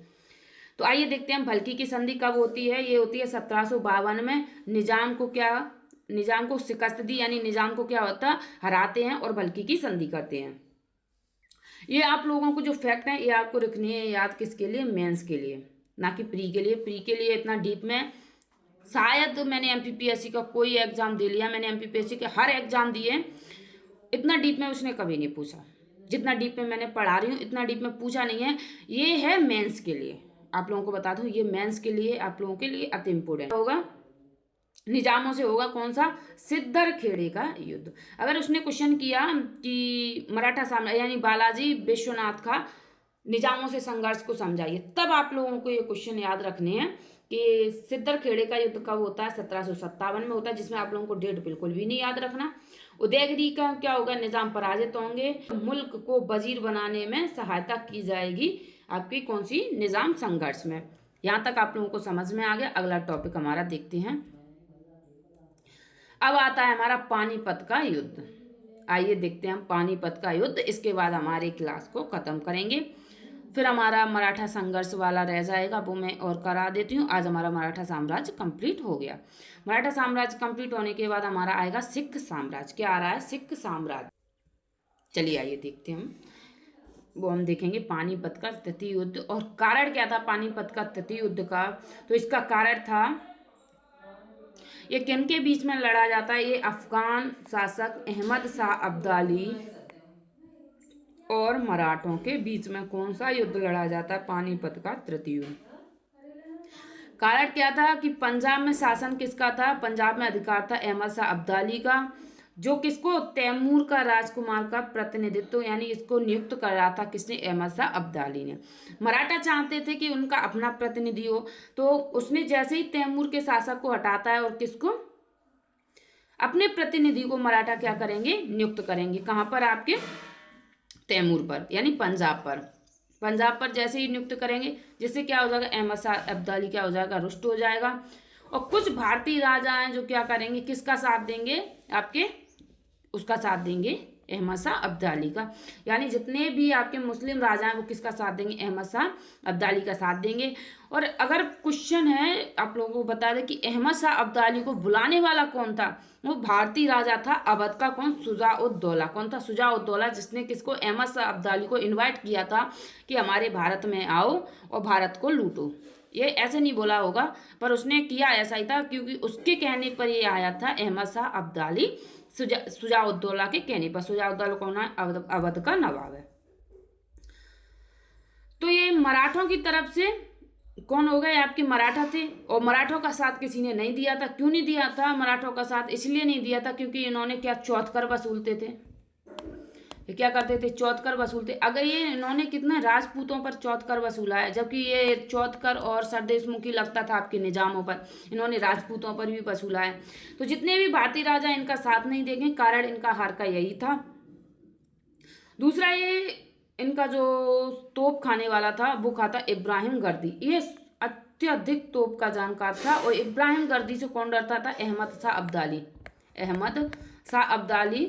तो आइए देखते हैं भलकी की संधि कब होती है। ये होती है 1752 में। निजाम को शिकस्त दी, यानी निजाम को क्या होता, हराते हैं और भलकी की संधि करते हैं। ये आप लोगों को जो फैक्ट है, ये आपको रखनी है याद, किसके लिए, मेंस के लिए, ना कि प्री के लिए। प्री के लिए इतना डीप में शायद मैंने एमपीपीएससी का कोई एग्जाम दे लिया, मैंने एमपीपीएससी के हर एग्जाम दिए, इतना डीप में उसने कभी नहीं पूछा। जितना डीप में मैंने पढ़ा रही हूँ, इतना डीप में पूछा नहीं है। ये है मेंस के लिए, आप लोगों को बता दूं, ये मेंस के लिए, आप लोगों के लिए अति इम्पोर्टेंट होगा। निजामों से होगा कौन सा, सिद्दरखेड़े का युद्ध। अगर उसने क्वेश्चन किया कि मराठा साम्राज्य यानी बालाजी विश्वनाथ का निजामों से संघर्ष को समझाइए, तब आप लोगों को ये क्वेश्चन याद रखने हैं कि सिद्दरखेड़े का युद्ध कब होता है, 1757 में होता है, जिसमें आप लोगों को डेट बिल्कुल भी नहीं याद रखना। उदयगिरी का क्या होगा, निजाम पराजित होंगे, मुल्क को वजीर बनाने में सहायता की जाएगी आपकी कौन सी, निजाम संघर्ष में। यहाँ तक आप लोगों को समझ में आ गया। अगला टॉपिक हमारा देखते हैं। अब आता है हमारा पानीपत का युद्ध। आइए देखते हैं हम पानीपत का युद्ध, इसके बाद हमारी क्लास को खत्म करेंगे। फिर हमारा मराठा संघर्ष वाला रह जाएगा, वो मैं और करा देती हूँ। आज हमारा मराठा साम्राज्य कंप्लीट हो गया। मराठा साम्राज्य कंप्लीट होने के बाद हमारा आएगा सिख साम्राज्य। क्या आ रहा है, सिख साम्राज्य। चलिए आइए देखते हैं हम, वो हम देखेंगे पानीपत का तृतीय युद्ध। और कारण क्या था पानीपत का तृतीय युद्ध का, तो इसका कारण था, ये किन के बीच में लड़ा जाता है, ये अफगान शासक अहमद शाह अब्दाली और मराठों के बीच में कौन सा युद्ध लड़ा जाता है, पानीपत का तृतीय युद्ध। कारण क्या था कि पंजाब में शासन किसका था, पंजाब में अधिकार था अहमद शाह अब्दाली का। जो किसको, तैमूर का राजकुमार का प्रतिनिधित्व यानी इसको नियुक्त कर रहा था किसने, अहमद शाह अब्दाली ने। मराठा चाहते थे कि उनका अपना प्रतिनिधि हो, तो उसने जैसे ही तैमूर के शासक को हटाता है और किसको, अपने प्रतिनिधि को मराठा क्या करेंगे, नियुक्त करेंगे। कहाँ पर, आपके तैमूर पर यानी पंजाब पर। पंजाब पर जैसे ही नियुक्त करेंगे, जिससे क्या हो जाएगा, अहमद शाह अब्दाली क्या हो जाएगा, रुष्ट हो जाएगा। और कुछ भारतीय राजा हैं जो क्या करेंगे, किसका साथ देंगे, आपके उसका साथ देंगे, अहमद शाह अब्दाली का। यानी जितने भी आपके मुस्लिम राजा हैं वो किसका साथ देंगे, अहमद शाह अब्दाली का साथ देंगे। और अगर क्वेश्चन है आप लोगों को बता दें कि अहमद शाह अब्दाली को बुलाने वाला कौन था, वो भारतीय राजा था अवध का, कौन, शुजा-उद-दौला। कौन था, शुजा-उद-दौला, जिसने किसको, अहमद शाह अब्दाली को इन्वाइट किया था कि हमारे भारत में आओ और भारत को लूटो। ये ऐसे नहीं बोला होगा, पर उसने किया ऐसा ही था, क्योंकि उसके कहने पर ये आया था अहमद शाह अब्दाली, शुजा-उद-दौला के कहने पर। शुजा-उद-दौला कौन है, अवध का नवाब है। तो ये मराठों की तरफ से कौन हो गए, आपके मराठा थे। और मराठों का साथ किसी ने नहीं दिया था। क्यों नहीं दिया था मराठों का साथ, इसलिए नहीं दिया था क्योंकि इन्होंने क्या, चौथ कर वसूलते थे। ये क्या करते थे, चौथ कर वसूलते। अगर ये इन्होंने कितने राजपूतों पर चौथ कर वसूला है, जबकि ये चौथ कर और सरदेशमुखी लगता था आपके निजामों पर, इन्होंने राजपूतों पर भी वसूला है। तो जितने भी भारतीय राजा इनका साथ नहीं देंगे, कारण इनका हार का यही था। दूसरा, ये इनका जो तोप खाने वाला था वो खाता इब्राहिम गर्दी। ये अत्यधिक तोप का जानकार था। और इब्राहिम गर्दी से कौन डरता था, अहमद शाह अब्दाली। अहमद शाह अब्दाली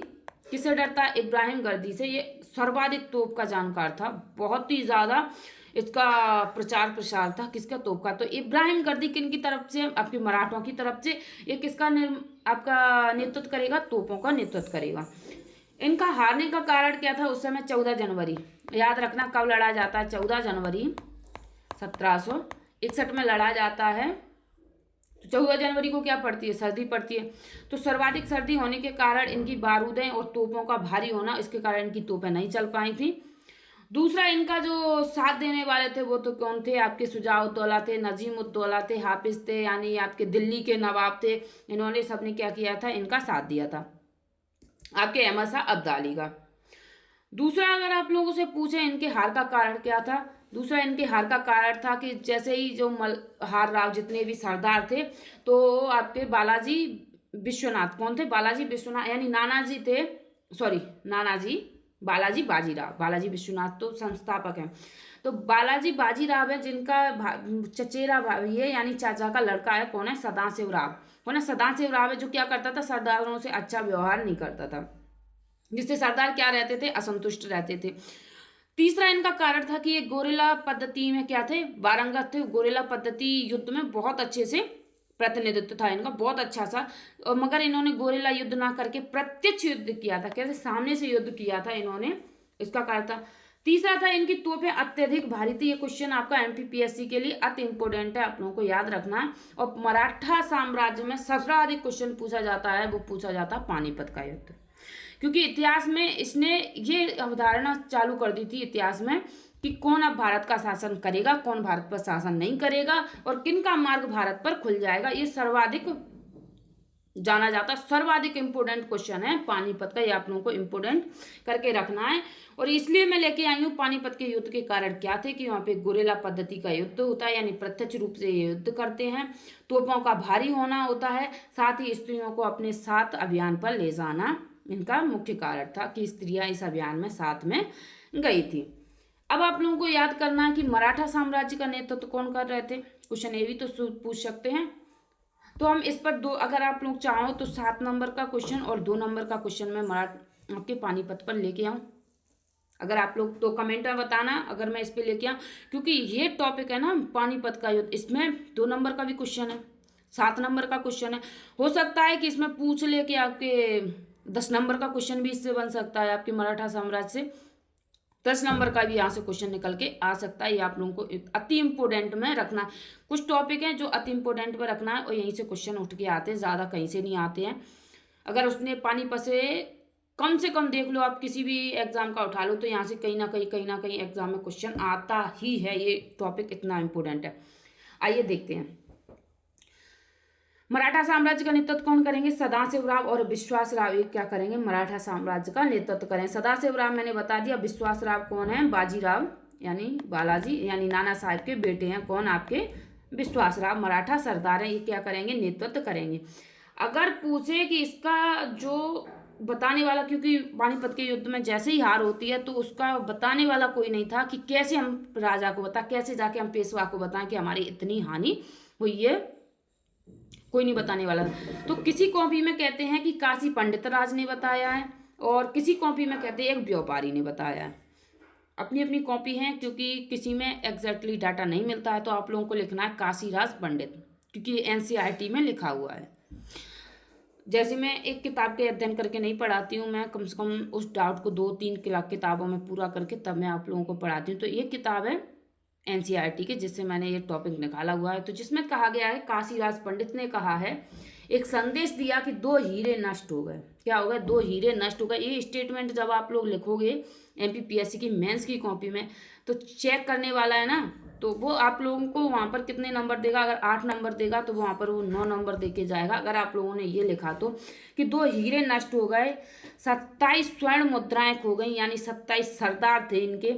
किससे डरता, इब्राहिम गर्दी से। ये सर्वाधिक तोप का जानकार था, बहुत ही ज़्यादा इसका प्रचार प्रसार था किसका, तोप का। तो इब्राहिम गर्दी किन की तरफ से, आपके मराठों की तरफ से। ये किसका आपका नेतृत्व करेगा, तोपों का नेतृत्व करेगा। इनका हारने का कारण क्या था उस समय, 14 जनवरी, याद रखना कब लड़ा जाता है, 14 जनवरी 1761 में लड़ा जाता है। तो 14 जनवरी को क्या पड़ती है, सर्दी पड़ती है। तो सर्वाधिक सर्दी होने के कारण इनकी बारूदें और तोपों का भारी होना, इसके कारण इनकी तोपें नहीं चल पाई थी। दूसरा, इनका जो साथ देने वाले थे वो तो कौन थे, आपके शुजा-उद-दौला थे, नजीम-उद-दौला थे, हाफिज थे, यानी आपके दिल्ली के नवाब थे। इन्होंने सबने क्या किया था, इनका साथ दिया था आपके अहमद शाह अब्दाली का। दूसरा, अगर आप लोगों से पूछे इनके हार का कारण क्या था, दूसरा इनके हार का कारण था कि जैसे ही जो मल्हार राव जितने भी सरदार थे, तो आपके बालाजी विश्वनाथ, कौन थे, बालाजी विश्वनाथ यानी नानाजी थे, सॉरी नानाजी, बालाजी बाजीराव, बालाजी विश्वनाथ तो संस्थापक हैं। तो बालाजी बाजीराव है जिनका चचेरा भाई है, यानी चाचा का लड़का है, कौन है, सदाशिव राव। कौन है, सदाशिव राव है, जो क्या करता था, सरदारों से अच्छा व्यवहार नहीं करता था, जिससे सरदार क्या रहते थे, असंतुष्ट रहते थे। तीसरा इनका कारण था कि ये गोरिल्ला पद्धति में क्या थे, वारंगत थे। गोरिल्ला पद्धति युद्ध में बहुत अच्छे से प्रतिनिधित्व था इनका, बहुत अच्छा सा। और मगर इन्होंने गोरिल्ला युद्ध ना करके प्रत्यक्ष युद्ध किया था, कैसे, सामने से युद्ध किया था इन्होंने, इसका कारण था। तीसरा था, इनकी तोपें अत्यधिक भारी थी। ये क्वेश्चन आपका एमपीपीएससी के लिए अति इंपोर्टेंट है, आप लोगों को याद रखना है। और मराठा साम्राज्य में सबसे अधिक क्वेश्चन पूछा जाता है, वो पूछा जाता है पानीपत का युद्ध, क्योंकि इतिहास में इसने ये अवधारणा चालू कर दी थी इतिहास में कि कौन अब भारत का शासन करेगा, कौन भारत पर शासन नहीं करेगा, और किन का मार्ग भारत पर खुल जाएगा। ये सर्वाधिक जाना जाता, सर्वाधिक इंपोर्टेंट क्वेश्चन है पानीपत का, ये आप लोगों को इंपोर्टेंट करके रखना है। और इसलिए मैं लेके आई हूँ पानीपत के युद्ध के कारण क्या थे, कि वहाँ पे गोरिल्ला पद्धति का युद्ध होता है, यानी प्रत्यक्ष रूप से ये युद्ध करते हैं, तोपों का भारी होना होता है, साथ ही स्त्रियों को अपने साथ अभियान पर ले जाना इनका मुख्य कारण था, कि स्त्रियां इस अभियान में साथ में गई थी। अब आप लोगों को याद करना है कि मराठा साम्राज्य का नेतृत्व कौन कर रहे थे, क्वेश्चन ये भी तो पूछ सकते हैं। तो हम इस पर दो, अगर आप लोग चाहो तो 7 नंबर का क्वेश्चन और 2 नंबर का क्वेश्चन मैं आपके पानीपत पर लेके आऊँ। अगर आप लोग तो कमेंट में बताना अगर मैं इस पे लेके आऊँ, क्योंकि ये टॉपिक है ना पानीपत का युद्ध, इसमें 2 नंबर का भी क्वेश्चन है, 7 नंबर का क्वेश्चन है। हो सकता है कि इसमें पूछ ले कि आपके 10 नंबर का क्वेश्चन भी इससे बन सकता है, आपके मराठा साम्राज्य से 10 नंबर का भी यहाँ से क्वेश्चन निकल के आ सकता है। ये आप लोगों को अति इंपोर्टेंट में रखना, कुछ टॉपिक हैं जो अति इंपोर्टेंट में रखना है, और यहीं से क्वेश्चन उठ के आते हैं, ज़्यादा कहीं से नहीं आते हैं। अगर उसने पानीपत से कम देख लो, आप किसी भी एग्जाम का उठा लो, तो यहाँ से कहीं ना कहीं एग्जाम में क्वेश्चन आता ही है। ये टॉपिक इतना इंपॉर्टेंट है। आइए देखते हैं। मराठा साम्राज्य का नेतृत्व कौन करेंगे? सदाशिवराव और विश्वासराव, ये क्या करेंगे? मराठा साम्राज्य का नेतृत्व करें। सदाशिवराव मैंने बता दिया। विश्वासराव कौन है? बाजीराव यानी बालाजी यानी नाना साहब के बेटे हैं। कौन? आपके विश्वासराव मराठा सरदार है। ये क्या करेंगे? नेतृत्व करेंगे। अगर पूछे कि इसका जो बताने वाला, क्योंकि पानीपत के युद्ध में जैसे ही हार होती है तो उसका बताने वाला कोई नहीं था कि कैसे हम राजा को बता, कैसे जाके हम पेशवा को बताएं कि हमारी इतनी हानि हुई है, कोई नहीं बताने वाला। तो किसी कॉपी में कहते हैं कि काशी पंडित राज ने बताया है और किसी कॉपी में कहते हैं एक व्यापारी ने बताया है। अपनी अपनी कॉपी है, क्योंकि किसी में एग्जैक्टली डाटा नहीं मिलता है तो आप लोगों को लिखना है काशीराज पंडित, क्योंकि एनसीईआरटी में लिखा हुआ है। जैसे मैं एक किताब के अध्ययन करके नहीं पढ़ाती हूँ, मैं कम से कम उस डाउट को 2-3 किताबों में पूरा करके तब मैं आप लोगों को पढ़ाती हूँ। तो ये किताब है एनसीईआरटी के, जिससे मैंने ये टॉपिक निकाला हुआ है। तो जिसमें कहा गया है, काशीराज पंडित ने कहा है, एक संदेश दिया कि 2 हीरे नष्ट हो गए। क्या हो गए? 2 हीरे नष्ट हो गए। ये स्टेटमेंट जब आप लोग लिखोगे एमपीपीएससी की मेंस की कॉपी में तो चेक करने वाला है ना, तो वो आप लोगों को वहाँ पर कितने नंबर देगा? अगर 8 नंबर देगा तो वहाँ पर वो 9 नंबर दे के जाएगा। अगर आप लोगों ने ये लिखा तो कि 2 हीरे नष्ट हो गए, 27 स्वर्ण मुद्राएं खो गई, यानी 27 सरदार थे इनके,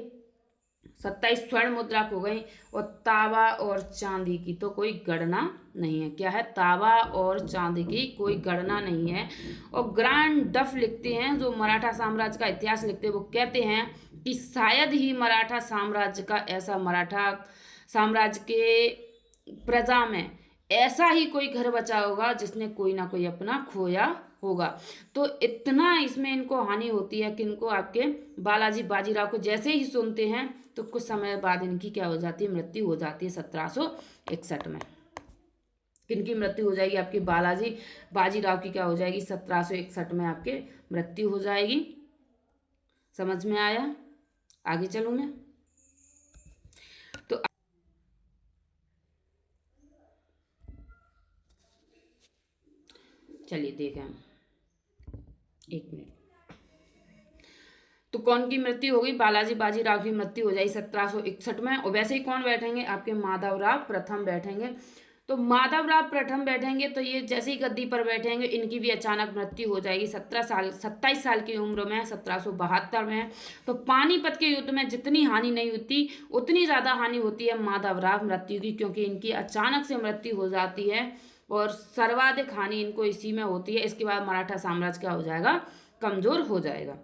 27 स्वर्ण मुद्रा खो गई, और तांबा और चांदी की तो कोई गणना नहीं है। क्या है? तांबा और चांदी की कोई गणना नहीं है। और ग्रांड डफ लिखते हैं, जो मराठा साम्राज्य का इतिहास लिखते हैं, वो कहते हैं कि शायद ही मराठा साम्राज्य का ऐसा, मराठा साम्राज्य के प्रजा में ऐसा ही कोई घर बचा होगा जिसने कोई ना कोई अपना खोया होगा। तो इतना इसमें इनको हानि होती है कि इनको, आपके बालाजी बाजीराव को जैसे ही सुनते हैं तो कुछ समय बाद इनकी क्या हो जाती है? मृत्यु हो जाती है 1761 में। किनकी मृत्यु हो जाएगी? आपके बालाजी बाजीराव की क्या हो जाएगी? 1761 में आपके मृत्यु हो जाएगी। समझ में आया? आगे चलूं मैं। तो चलिए देखें, एक मिनट। तो कौन की मृत्यु होगी? बालाजी बाजीराव की मृत्यु हो जाएगी 1761 में। और वैसे ही कौन बैठेंगे? आपके माधवराव प्रथम बैठेंगे। तो माधवराव प्रथम बैठेंगे तो ये जैसे ही गद्दी पर बैठेंगे इनकी भी अचानक मृत्यु हो जाएगी 27 साल की उम्र में, 1772 में। तो पानीपत के युद्ध में जितनी हानि नहीं होती उतनी ज़्यादा हानि होती है माधवराव मृत्यु की, क्योंकि इनकी अचानक से मृत्यु हो जाती है और सर्वाधिक हानि इनको इसी में होती है। इसके बाद मराठा साम्राज्य क्या हो जाएगा? कमजोर हो जाएगा।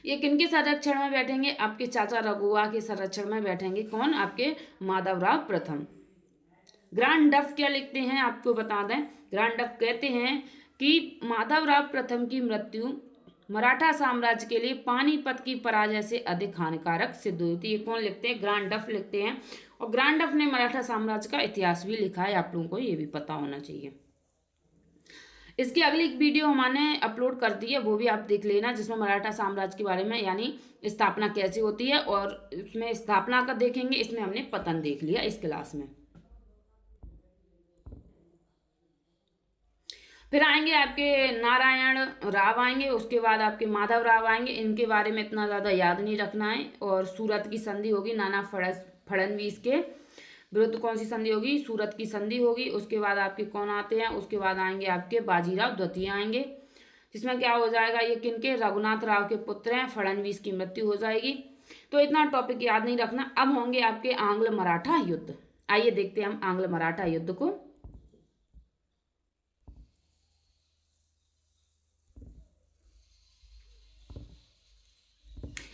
ये किनके संरक्षण में बैठेंगे? आपके चाचा रघुआ के संरक्षण में बैठेंगे। कौन? आपके माधवराव प्रथम। ग्रांड डफ क्या लिखते हैं आपको बता दें। ग्रांड डफ कहते हैं कि माधवराव प्रथम की मृत्यु मराठा साम्राज्य के लिए पानीपत की पराजय से अधिक हानिकारक सिद्ध हुई थी। ये कौन लिखते हैं? ग्रांड डफ लिखते हैं। और ग्रांड डफ ने मराठा साम्राज्य का इतिहास भी लिखा है, आप लोगों को ये भी पता होना चाहिए। इसकी अगली एक वीडियो हमने अपलोड कर दी है, वो भी आप देख लेना, जिसमें मराठा साम्राज्य के बारे में, यानी स्थापना कैसे होती है, और इसमें स्थापना का देखेंगे, इसमें हमने पतन देख लिया इस क्लास में। फिर आएंगे आपके नारायण राव आएंगे, उसके बाद आपके माधव राव आएंगे। इनके बारे में इतना ज़्यादा याद नहीं रखना है। और सूरत की संधि होगी नाना फड़नवीस के विरुद्ध। कौन सी संधि होगी? सूरत की संधि होगी। उसके बाद आपके कौन आते हैं? उसके बाद आएंगे आपके बाजीराव द्वितीय आएंगे, जिसमें क्या हो जाएगा? ये किनके? रघुनाथ राव के पुत्र हैं। फड़नवीस की मृत्यु हो जाएगी। तो इतना टॉपिक याद नहीं रखना। अब होंगे आपके आंग्ल मराठा युद्ध। आइए देखते हैं हम आंग्ल मराठा युद्ध को।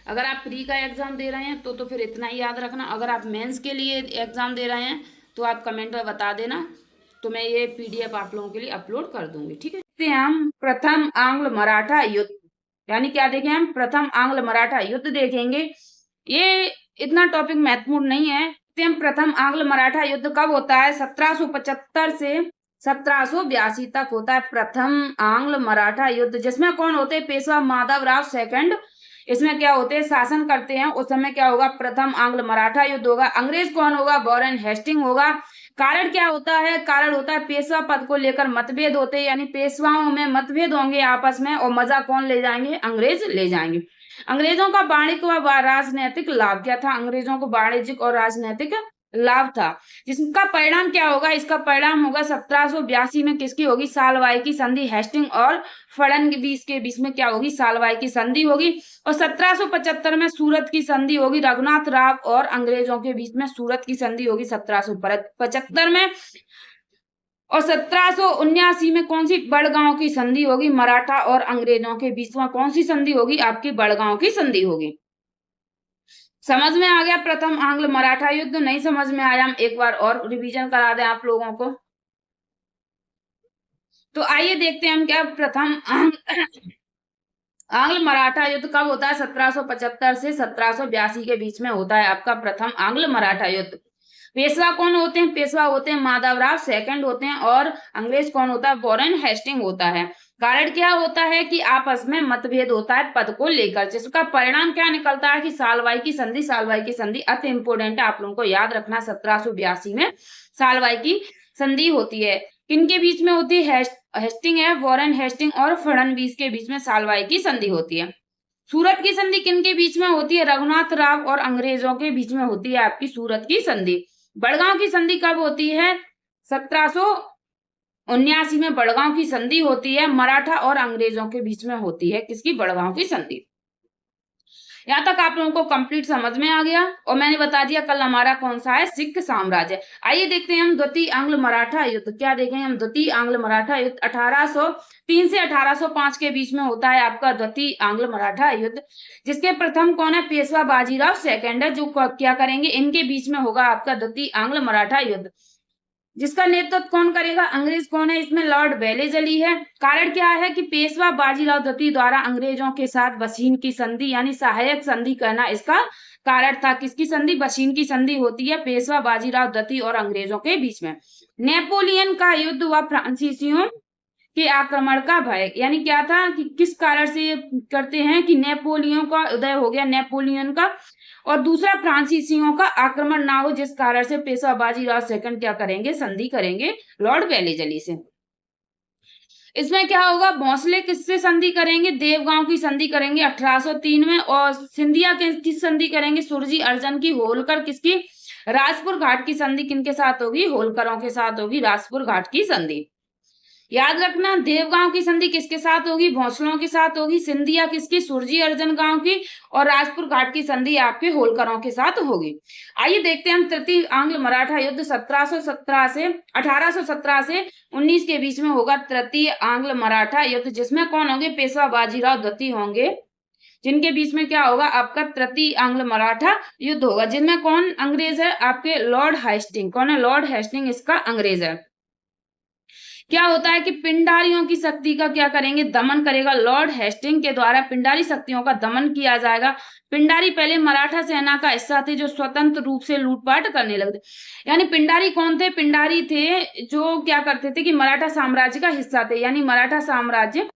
अगर आप प्री का एग्जाम दे रहे हैं तो फिर इतना ही याद रखना। अगर आप मेंस के लिए एग्जाम दे रहे हैं तो आप कमेंट में बता देना, तो मैं ये पीडीएफ आप लोगों के लिए अपलोड कर दूंगी। ठीक है। हम प्रथम आंग्ल मराठा युद्ध, यानी क्या देखें? हम प्रथम आंग्ल मराठा युद्ध देखेंगे। ये इतना टॉपिक महत्वपूर्ण नहीं है। हम प्रथम आंग्ल मराठा युद्ध कब होता है? 1775 से 1782 तक होता है प्रथम आंग्ल मराठा युद्ध, जिसमें कौन होते हैं? पेशवा माधवराव सेकंड इसमें क्या होते हैं? शासन करते हैं। उस समय क्या होगा? प्रथम आंग्ल मराठा युद्ध होगा। अंग्रेज कौन होगा? वॉरेन हेस्टिंग होगा। कारण क्या होता है? कारण होता है पेशवा पद को लेकर मतभेद होते हैं, यानी पेशवाओं में मतभेद होंगे आपस में, और मजा कौन ले जाएंगे? अंग्रेज ले जाएंगे। अंग्रेजों का वाणिज्यिक व राजनैतिक लाभ क्या था? अंग्रेजों को वाणिज्यिक और राजनैतिक लाभ था, जिसका परिणाम क्या होगा, इसका परिणाम होगा 1782 में किसकी होगी, सालवाई की संधि। हेस्टिंग और फड़नवीस के बीच में क्या होगी, सालवाई की संधि होगी। और 1775 में सूरत की संधि होगी, रघुनाथ राव और अंग्रेजों के बीच में सूरत की संधि होगी 1775 में। और 1779 में कौन सी, बड़गांव की संधि होगी, मराठा और अंग्रेजों के बीच में कौन सी संधि होगी, आपकी बड़गांव की संधि होगी। समझ में आ गया प्रथम आंग्ल मराठा युद्ध? नहीं समझ में आया, हम एक बार और रिवीजन करा दें आप लोगों को। तो आइए देखते हैं हम क्या प्रथम आंग्ल मराठा युद्ध कब होता है, 1775 से 1782 के बीच में होता है आपका प्रथम आंग्ल मराठा युद्ध। पेशवा कौन होते हैं, पेशवा होते हैं माधवराव सेकंड होते हैं, और अंग्रेज कौन होता है, वॉरेन हेस्टिंग होता है। कारण क्या होता है कि आपस में मतभेद होता है पद को लेकर, जिसका परिणाम क्या निकलता है कि सालवाई की संधि। सालवाई की संधि अति इंपोर्टेंट है, आप लोगों को याद रखना। 1782 में सालवाई की संधि होती है, किनके बीच में होती है, हेस्टिंग है, वॉरेन हेस्टिंग और फडणवीस के बीच में सालवाई की संधि होती है। सूरत की संधि किनके बीच में होती है, रघुनाथ राव और अंग्रेजों के बीच में होती है आपकी सूरत की संधि। बड़गांव की संधि कब होती है, 1779 में बड़गांव की संधि होती है, मराठा और अंग्रेजों के बीच में होती है किसकी, बड़गांव की संधि। यहाँ तक आप लोगों को कंप्लीट समझ में आ गया। और मैंने बता दिया कल हमारा कौन सा है, सिख साम्राज्य। आइए देखते हैं हम द्वितीय आंग्ल मराठा युद्ध। क्या देखेंगे हम, द्वितीय आंग्ल मराठा युद्ध 1803 से 1805 के बीच में होता है आपका द्वितीय आंग्ल मराठा युद्ध, जिसके प्रथम कौन है, पेशवा बाजीराव सेकंड है, जो क्या करेंगे, इनके बीच में होगा आपका द्वितीय आंग्ल मराठा युद्ध, जिसका नेतृत्व कौन करेगा, अंग्रेज कौन है इसमें, लॉर्ड वेलेजली है। कारण क्या है कि पेशवा बाजीराव द्वितीय द्वारा अंग्रेजों के साथ बसीन की संधि यानी सहायक संधि करना इसका कारण था। किसकी संधि, बसीन की संधि होती है पेशवा बाजीराव द्वितीय और अंग्रेजों के बीच में। नेपोलियन का युद्ध व फ्रांसीसियों के आक्रमण का भय, यानी क्या था कि किस कारण से ये करते हैं कि नेपोलियन का उदय हो गया, नेपोलियन का, और दूसरा फ्रांसीसियों का आक्रमण ना हो, जिस कारण से पेशवा बाजीराव सेकंड क्या करेंगे, संधि करेंगे लॉर्ड वेलेजली से। इसमें क्या होगा, भोंसले किससे संधि करेंगे, देवगांव की संधि करेंगे 1803 में, और सिंधिया किस संधि करेंगे, सुरजी अर्जन की। होलकर किसकी, राजपुर घाट की संधि किनके साथ होगी, होलकरों के साथ होगी राजपुर घाट की संधि। याद रखना, देवगांव की संधि किसके साथ होगी, भोंसलों के साथ होगी। सिंधिया किसकी, सुरजी अर्जन गांव की। और राजपुर घाट की संधि आपके होलकरों के साथ होगी। आइए देखते हैं हम तृतीय आंग्ल मराठा युद्ध 1817 से 19 के बीच में होगा तृतीय आंग्ल मराठा युद्ध, जिसमें कौन होंगे, पेशवा बाजीराव द्वितीय होंगे, जिनके बीच में क्या होगा आपका तृतीय आंग्ल मराठा युद्ध होगा, जिनमें कौन अंग्रेज है, आपके लॉर्ड हेस्टिंग। कौन है, लॉर्ड हेस्टिंग इसका अंग्रेज है। क्या होता है कि पिंडारियों की शक्ति का क्या करेंगे, दमन करेगा लॉर्ड हेस्टिंग के द्वारा, पिंडारी शक्तियों का दमन किया जाएगा। पिंडारी पहले मराठा सेना का हिस्सा थे, जो स्वतंत्र रूप से लूटपाट करने लगे। यानी पिंडारी कौन थे, पिंडारी थे जो क्या करते थे कि मराठा साम्राज्य का हिस्सा थे, यानी मराठा साम्राज्य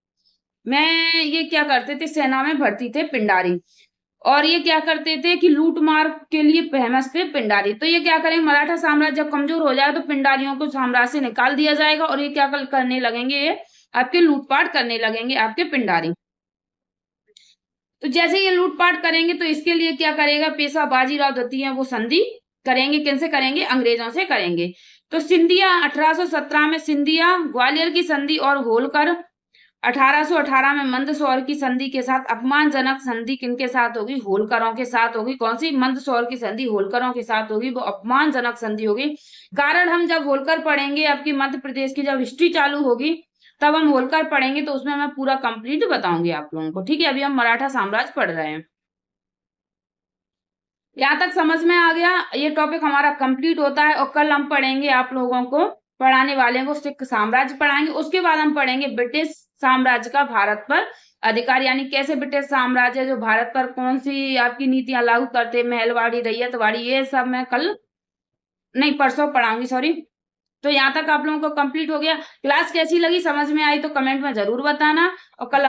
में ये क्या करते थे, सेना में भर्ती थे पिंडारी। और ये क्या करते थे कि लूट मार के लिए फेमस थे पिंडारी। तो ये क्या करेंगे, मराठा साम्राज्य जब कमजोर हो जाए तो पिंडारियों को साम्राज्य से निकाल दिया जाएगा, और ये क्या करने लगेंगे, ये आपके लूटपाट करने लगेंगे आपके पिंडारी। तो जैसे ये लूटपाट करेंगे तो इसके लिए क्या करेगा, पेशवा बाजीराव द्वितीय वो संधि करेंगे, किनसे करेंगे, अंग्रेजों से करेंगे। तो सिंधिया 1817 में सिंधिया, ग्वालियर की संधि और होलकर 1818 में मंदसौर की संधि के साथ। अपमानजनक संधि किनके साथ होगी, होलकरों के साथ होगी। कौन सी, मंदसौर की संधि होलकरों के साथ होगी, वो अपमानजनक संधि होगी। कारण हम जब होलकर पढ़ेंगे, आपकी मध्य प्रदेश की जब हिस्ट्री चालू होगी तब हम होलकर पढ़ेंगे, तो उसमें मैं पूरा कंप्लीट बताऊंगी आप लोगों को। ठीक है, अभी हम मराठा साम्राज्य पढ़ रहे हैं। यहाँ तक समझ में आ गया, ये टॉपिक हमारा कंप्लीट होता है। और कल हम पढ़ेंगे, आप लोगों को पढ़ाने वाले को सिख साम्राज्य पढ़ाएंगे। उसके बाद हम पढ़ेंगे ब्रिटिश साम्राज्य का भारत पर अधिकार, यानी कैसे ब्रिटिश साम्राज्य जो भारत पर कौन सी आपकी नीतियां लागू करते, महलवाड़ी, रैयतवाड़ी, ये सब मैं कल नहीं परसों पढ़ाऊंगी, सॉरी। तो यहाँ तक आप लोगों को कंप्लीट हो गया। क्लास कैसी लगी, समझ में आई तो कमेंट में जरूर बताना। और कल